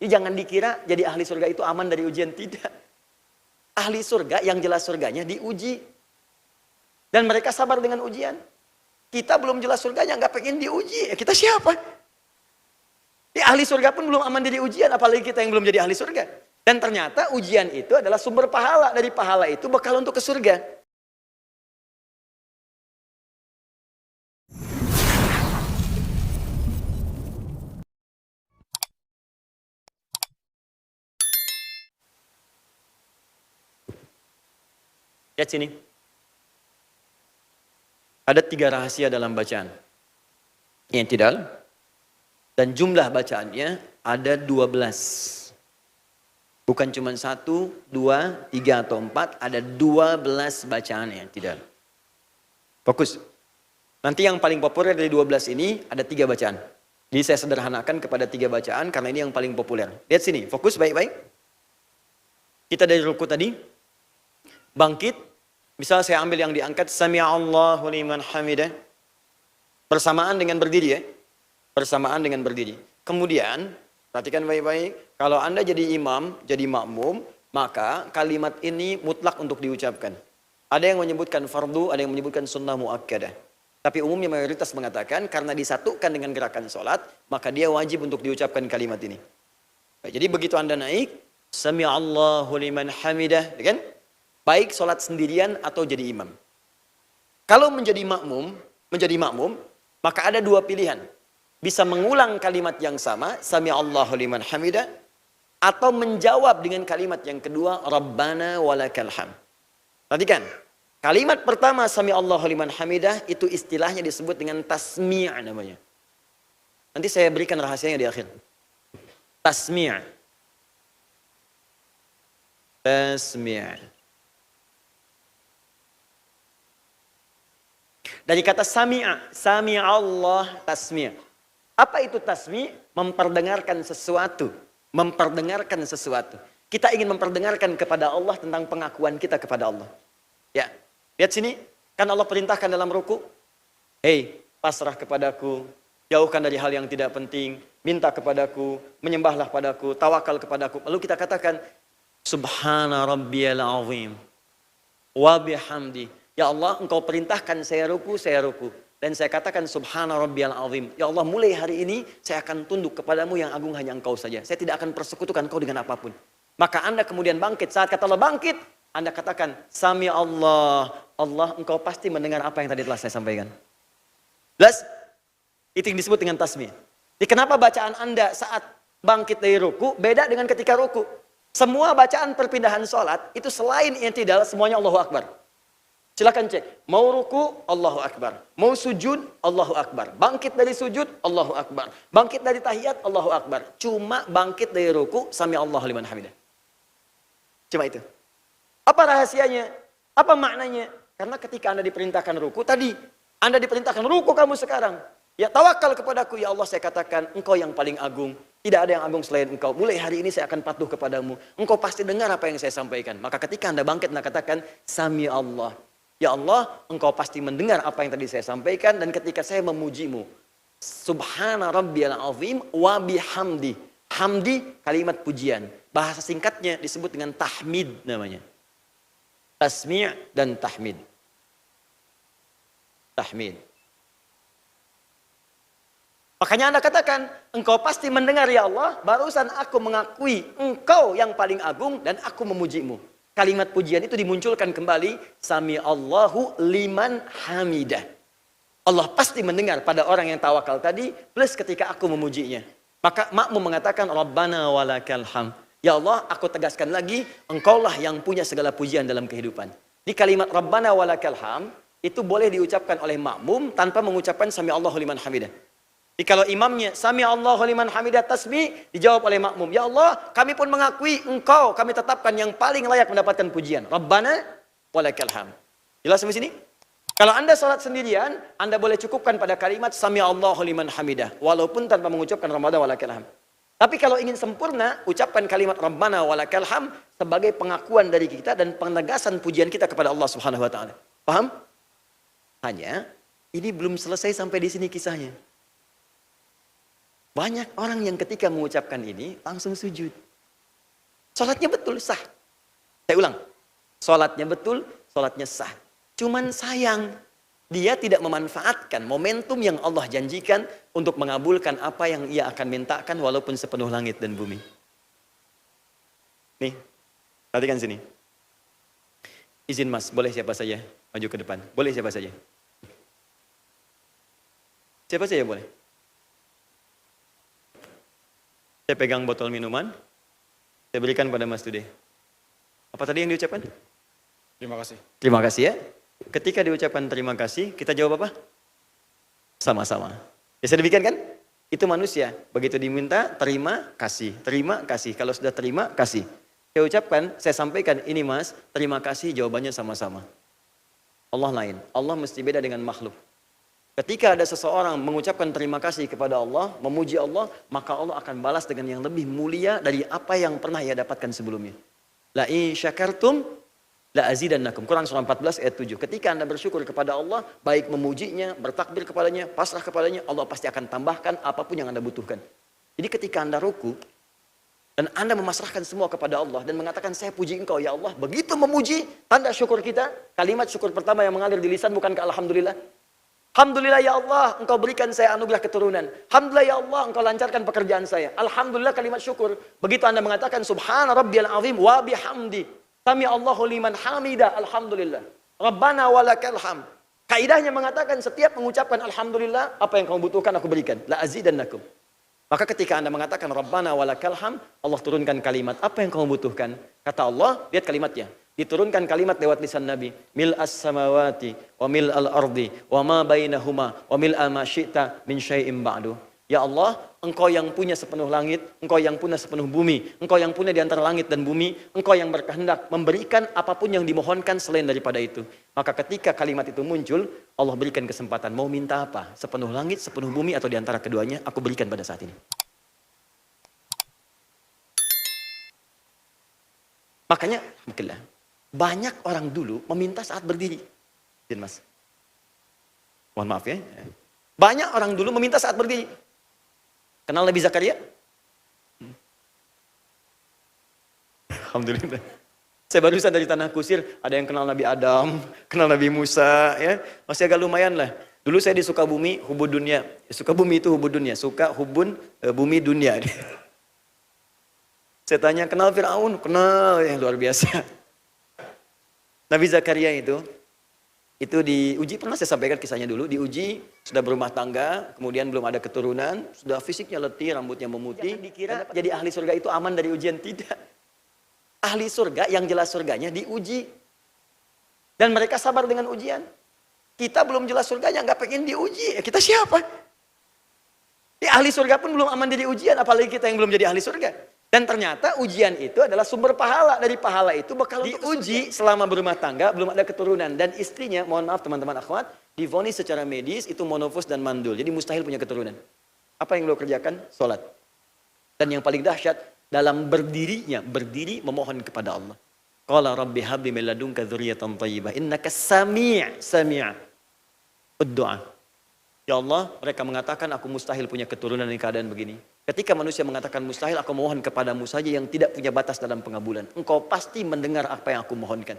Jadi jangan dikira jadi ahli surga itu aman dari ujian. Tidak. Ahli surga yang jelas surganya diuji. Dan mereka sabar dengan ujian. Kita belum jelas surganya, nggak pengen diuji. Kita siapa? Di ahli surga pun belum aman dari ujian, apalagi kita yang belum jadi ahli surga. Dan ternyata ujian itu adalah sumber pahala. Dari pahala itu bekal untuk ke surga. Lihat sini. Ada 3 rahasia dalam bacaan. I'tidal. Dan jumlah bacaannya ada 12. Bukan cuma 1, 2, 3 atau 4. Ada 12 bacaan i'tidal. Fokus. Nanti yang paling populer dari 12 ini ada 3 bacaan. Jadi saya sederhanakan kepada 3 bacaan karena ini yang paling populer. Lihat sini, fokus baik-baik. Kita dari ruku tadi. Bangkit. Misal saya ambil yang diangkat, Sami'allahu liman hamidah. Bersamaan dengan berdiri ya. Bersamaan dengan berdiri. Kemudian, perhatikan baik-baik. Kalau Anda jadi imam, jadi makmum, maka kalimat ini mutlak untuk diucapkan. Ada yang menyebutkan fardu, ada yang menyebutkan sunnah muakkadah. Tapi umumnya mayoritas mengatakan, karena disatukan dengan gerakan sholat, maka dia wajib untuk diucapkan kalimat ini. Jadi begitu Anda naik, Sami'allahu liman hamidah, kan? Baik sholat sendirian atau jadi imam. Kalau menjadi makmum, maka ada 2 pilihan. Bisa mengulang kalimat yang sama, Sami'allahu liman hamidah, atau menjawab dengan kalimat yang kedua, Rabbana walakal hamd. Perhatikan, kalimat pertama Sami'allahu liman hamidah itu istilahnya disebut dengan tasmi' namanya. Nanti saya berikan rahasianya di akhir. Tasmi'. Tasmi'. Dari kata sami'a, sami'allah tasmi'. Apa itu tasmi'? Memperdengarkan sesuatu. Memperdengarkan sesuatu. Kita ingin memperdengarkan kepada Allah tentang pengakuan kita kepada Allah. Ya, lihat sini. Kan Allah perintahkan dalam ruku. Hei, pasrah kepadaku. Jauhkan dari hal yang tidak penting. Minta kepadaku. Menyembahlah padaku. Tawakal kepadaku. Lalu kita katakan, Subhana rabbiyal azim. Wa bihamdi. Ya Allah, engkau perintahkan saya ruku. Dan saya katakan subhana rabbiyal azim. Ya Allah, mulai hari ini saya akan tunduk kepadamu yang agung hanya engkau saja. Saya tidak akan persekutukan engkau dengan apapun. Maka Anda kemudian bangkit. Saat kata Allah bangkit, Anda katakan, Sami Allah. Allah, engkau pasti mendengar apa yang tadi telah saya sampaikan. Jelas? Itu yang disebut dengan tasmi'. Jadi kenapa bacaan Anda saat bangkit dari ruku beda dengan ketika ruku? Semua bacaan perpindahan sholat itu selain i'tidal semuanya Allahu Akbar. Silakan cek. Mau ruku, Allahu Akbar. Mau sujud, Allahu Akbar. Bangkit dari sujud, Allahu Akbar. Bangkit dari tahiyat, Allahu Akbar. Cuma bangkit dari ruku, Sami'allahu liman hamidah. Cuma itu. Apa rahasianya? Apa maknanya? Karena ketika Anda diperintahkan ruku, tadi Anda diperintahkan ruku kamu sekarang. Ya tawakal kepadaku, ya Allah saya katakan, engkau yang paling agung. Tidak ada yang agung selain engkau. Mulai hari ini saya akan patuh kepadamu. Engkau pasti dengar apa yang saya sampaikan. Maka ketika Anda bangkit, Anda katakan, Sami'allah. Ya Allah, engkau pasti mendengar apa yang tadi saya sampaikan. Dan ketika saya memujimu, Subhana rabbiyal azim wa bihamdi. Hamdi, kalimat pujian. Bahasa singkatnya disebut dengan tahmid namanya. Tasmi' dan tahmid. Tahmid. Makanya Anda katakan, engkau pasti mendengar ya Allah. Barusan aku mengakui engkau yang paling agung dan aku memujimu. Kalimat pujian itu dimunculkan kembali. Sami Allahu liman hamidah. Allah pasti mendengar pada orang yang tawakal tadi. Plus ketika aku memujinya. Maka makmum mengatakan. Rabbana walakal hamd. Ya Allah, aku tegaskan lagi. Engkaulah yang punya segala pujian dalam kehidupan. Di kalimat Rabbana walakal hamd. Itu boleh diucapkan oleh makmum. Tanpa mengucapkan Sami Allahu liman hamidah. Jadi kalau imamnya Sami Allahu liman hamidah tasbih, dijawab oleh makmum, ya Allah, kami pun mengakui engkau, kami tetapkan yang paling layak mendapatkan pujian. Rabbana walakal hamd. Jelas sampai sini? Kalau Anda sholat sendirian, Anda boleh cukupkan pada kalimat Sami Allahu liman hamidah, walaupun tanpa mengucapkan Rabbana walakal hamd. Tapi kalau ingin sempurna, ucapkan kalimat Rabbana walakal hamd sebagai pengakuan dari kita dan penegasan pujian kita kepada Allah Subhanahu wa taala. Paham? Hanya ini belum selesai sampai di sini kisahnya. Banyak orang yang ketika mengucapkan ini langsung sujud. Salatnya betul, sah. Saya ulang. Salatnya betul, salatnya sah. Cuman sayang, dia tidak memanfaatkan momentum yang Allah janjikan untuk mengabulkan apa yang ia akan mintakan walaupun sepenuh langit dan bumi. Nih, perhatikan sini. Izin mas, boleh siapa saja maju ke depan? Boleh siapa saja? Siapa saja boleh? Saya pegang botol minuman, saya berikan pada Mas Dude. Apa tadi yang diucapkan? Terima kasih. Terima kasih ya. Ketika diucapkan terima kasih, kita jawab apa? Sama-sama. Bisa demikian kan? Itu manusia. Begitu diminta, terima, kasih. Terima, kasih. Kalau sudah terima, kasih. Saya ucapkan, saya sampaikan, ini mas, terima kasih, jawabannya sama-sama. Allah lain. Allah mesti beda dengan makhluk. Ketika ada seseorang mengucapkan terima kasih kepada Allah, memuji Allah, maka Allah akan balas dengan yang lebih mulia dari apa yang pernah ia dapatkan sebelumnya. La in syakartum la azidannakum. Quran surah 14 ayat 7. Ketika Anda bersyukur kepada Allah, baik memujinya, bertakbir kepadanya, pasrah kepadanya, Allah pasti akan tambahkan apapun yang Anda butuhkan. Jadi ketika Anda ruku dan Anda memasrahkan semua kepada Allah dan mengatakan saya puji Engkau ya Allah, begitu memuji, tanda syukur kita, kalimat syukur pertama yang mengalir di lisan bukan ke alhamdulillah. Alhamdulillah ya Allah, Engkau berikan saya anugerah keturunan. Alhamdulillah ya Allah, Engkau lancarkan pekerjaan saya. Alhamdulillah kalimat syukur. Begitu Anda mengatakan subhana rabbiyal azim wa bihamdi. Sami Allahu liman hamida. Alhamdulillah. Rabbana walakal hamd. Kaidahnya mengatakan setiap mengucapkan alhamdulillah, apa yang kamu butuhkan aku berikan. La azidannakum. Maka ketika Anda mengatakan Rabbana walakal hamd, Allah turunkan kalimat apa yang kamu butuhkan. Kata Allah, lihat kalimatnya. Diturunkan kalimat lewat lisan Nabi. Mil as-samawati wa mil al-ardi wa ma bainahuma wa mil ma syi'ta min syai'im ba'du. Ya Allah, Engkau yang punya sepenuh langit, Engkau yang punya sepenuh bumi, Engkau yang punya di antara langit dan bumi, Engkau yang berkehendak memberikan apapun yang dimohonkan selain daripada itu. Maka ketika kalimat itu muncul, Allah berikan kesempatan. Mau minta apa? Sepenuh langit, sepenuh bumi atau di antara keduanya, aku berikan pada saat ini. Makanya, alhamdulillah. Banyak orang dulu meminta saat berdiri. Mas. Mohon maaf ya. Banyak orang dulu meminta saat berdiri. Kenal Nabi Zakaria? Alhamdulillah. Saya barusan dari Tanah Kusir, ada yang kenal Nabi Adam, kenal Nabi Musa, ya. Masih agak lumayan lah. Dulu saya di Sukabumi, hubud dunia. Sukabumi itu hubud dunia, suka hubun bumi dunia. Saya tanya, kenal Fir'aun? Kenal, ya luar biasa. Nabi Zakaria itu diuji, pernah saya sampaikan kisahnya dulu, diuji, sudah berumah tangga, kemudian belum ada keturunan, sudah fisiknya letih, rambutnya memutih, dikira jadi ahli surga itu aman dari ujian, tidak. Ahli surga yang jelas surganya diuji. Dan mereka sabar dengan ujian. Kita belum jelas surganya, nggak pengen diuji, kita siapa? Ahli surga pun belum aman dari ujian, apalagi kita yang belum jadi ahli surga. Dan ternyata ujian itu adalah sumber pahala. Dari pahala itu bakal diuji selama berumah tangga, belum ada keturunan. Dan istrinya, mohon maaf teman-teman akhwat, divonis secara medis itu monofos dan mandul. Jadi mustahil punya keturunan. Apa yang beliau kerjakan? Sholat. Dan yang paling dahsyat, dalam berdirinya, berdiri memohon kepada Allah. Qala rabbi habli min ladunka dzurriyyatan thayyibah innaka sami' doa. Ya Allah, mereka mengatakan aku mustahil punya keturunan di keadaan begini. Ketika manusia mengatakan mustahil, aku mohon kepadamu saja yang tidak punya batas dalam pengabulan. Engkau pasti mendengar apa yang aku mohonkan.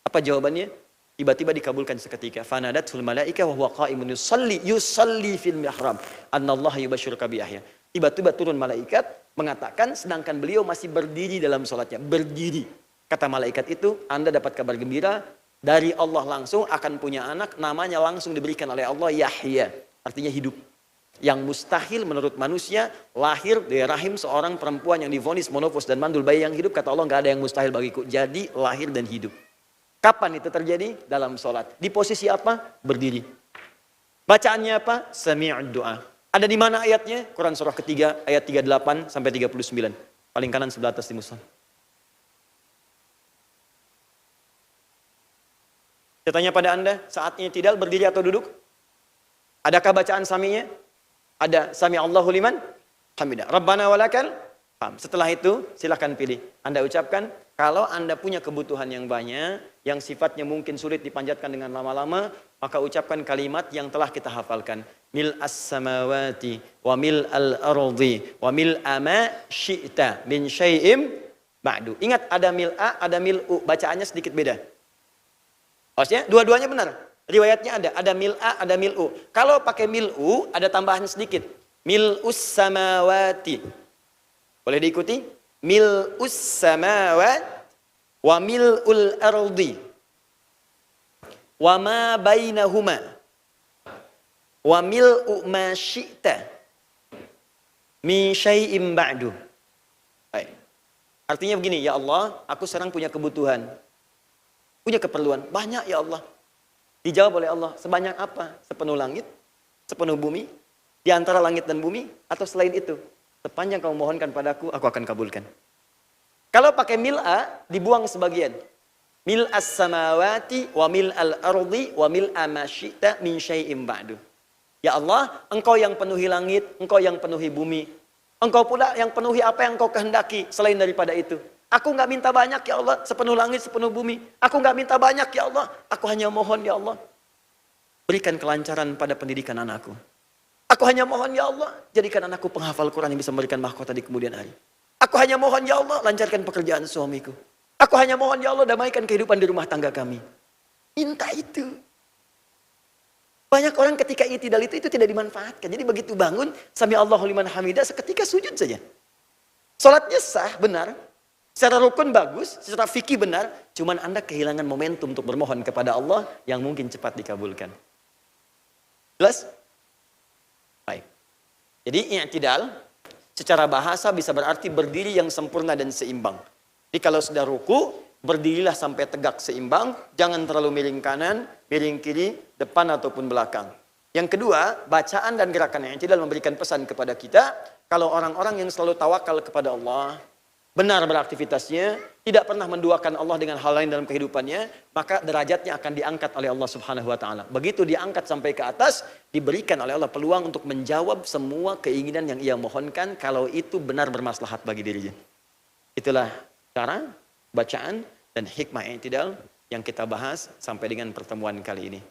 Apa jawabannya? Tiba-tiba dikabulkan seketika. Fanadatul malaika wa huwa qa'imun yusalli fil mihrab. Annallaha yubasyiruka bi Yahya. Tiba-tiba turun malaikat mengatakan sedangkan beliau masih berdiri dalam salatnya. Berdiri. Kata malaikat itu, Anda dapat kabar gembira dari Allah langsung akan punya anak, namanya langsung diberikan oleh Allah Yahya. Artinya hidup. Yang mustahil menurut manusia lahir dari rahim seorang perempuan yang divonis monofos dan mandul, bayi yang hidup, kata Allah nggak ada yang mustahil bagiku. Jadi lahir dan hidup. Kapan itu terjadi? Dalam sholat. Di posisi apa? Berdiri. Bacaannya apa? Sami'ud doa. Ada di mana ayatnya? Quran surah ketiga ayat 38 sampai 39. Paling kanan sebelah atas di mushaf. Saya tanya pada Anda, saatnya tidak berdiri atau duduk? Adakah bacaan saminya? Ada sami Allahu liman hamidah. Rabbana walakal hamd. Setelah itu silakan pilih. Anda ucapkan, kalau Anda punya kebutuhan yang banyak, yang sifatnya mungkin sulit dipanjatkan dengan lama-lama, maka ucapkan kalimat yang telah kita hafalkan. Mil as-samawati wa mil al-ardi wa mil ama syi'ta min syai'im ba'du. Ingat ada mil'a, ada mil'u. Bacaannya sedikit beda. Maksudnya dua-duanya benar. Riwayatnya ada mil'a, ada mil'u. Kalau pakai mil'u ada tambahan sedikit. Mil'us samawati. Boleh diikuti? Mil'us samawati wa mil'ul ardi wa ma bainahuma wa mil'u ma syi'ta min syai'im ba'du. Baik. Artinya begini, ya Allah, aku sekarang punya kebutuhan. Punya keperluan. Banyak ya Allah. Dijawab oleh Allah, sebanyak apa? Sepenuh langit? Sepenuh bumi? Di antara langit dan bumi? Atau selain itu? Sepanjang kamu mohonkan padaku, aku akan kabulkan. Kalau pakai mil'a, dibuang sebagian. Mil as-samawati wa mil al-ardi wa mil ma syi'ta min syai'im ba'du. Ya Allah, engkau yang penuhi langit, engkau yang penuhi bumi. Engkau pula yang penuhi apa yang engkau kehendaki selain daripada itu. Aku enggak minta banyak ya Allah, sepenuh langit, sepenuh bumi. Aku enggak minta banyak ya Allah, aku hanya mohon ya Allah. Berikan kelancaran pada pendidikan anakku. Aku hanya mohon ya Allah, jadikan anakku penghafal Quran yang bisa memberikan mahkota di kemudian hari. Aku hanya mohon ya Allah, lancarkan pekerjaan suamiku. Aku hanya mohon ya Allah, damaikan kehidupan di rumah tangga kami. Minta itu. Banyak orang ketika i'tidal itu tidak dimanfaatkan. Jadi begitu bangun, sami Allahu liman hamidah, seketika sujud saja. Salatnya sah, benar. Secara rukun bagus, secara fikih benar. Cuman Anda kehilangan momentum untuk bermohon kepada Allah yang mungkin cepat dikabulkan. Jelas? Baik. Jadi i'tidal secara bahasa bisa berarti berdiri yang sempurna dan seimbang. Jadi kalau sudah ruku, berdirilah sampai tegak seimbang, jangan terlalu miring kanan, miring kiri, depan ataupun belakang. Yang kedua, bacaan dan gerakan i'tidal memberikan pesan kepada kita, kalau orang-orang yang selalu tawakal kepada Allah, benar beraktivitasnya, tidak pernah menduakan Allah dengan hal lain dalam kehidupannya, maka derajatnya akan diangkat oleh Allah Subhanahu wa taala. Begitu diangkat sampai ke atas, diberikan oleh Allah peluang untuk menjawab semua keinginan yang ia mohonkan kalau itu benar bermaslahat bagi dirinya. Itulah cara, bacaan, dan hikmah i'tidal yang kita bahas sampai dengan pertemuan kali ini.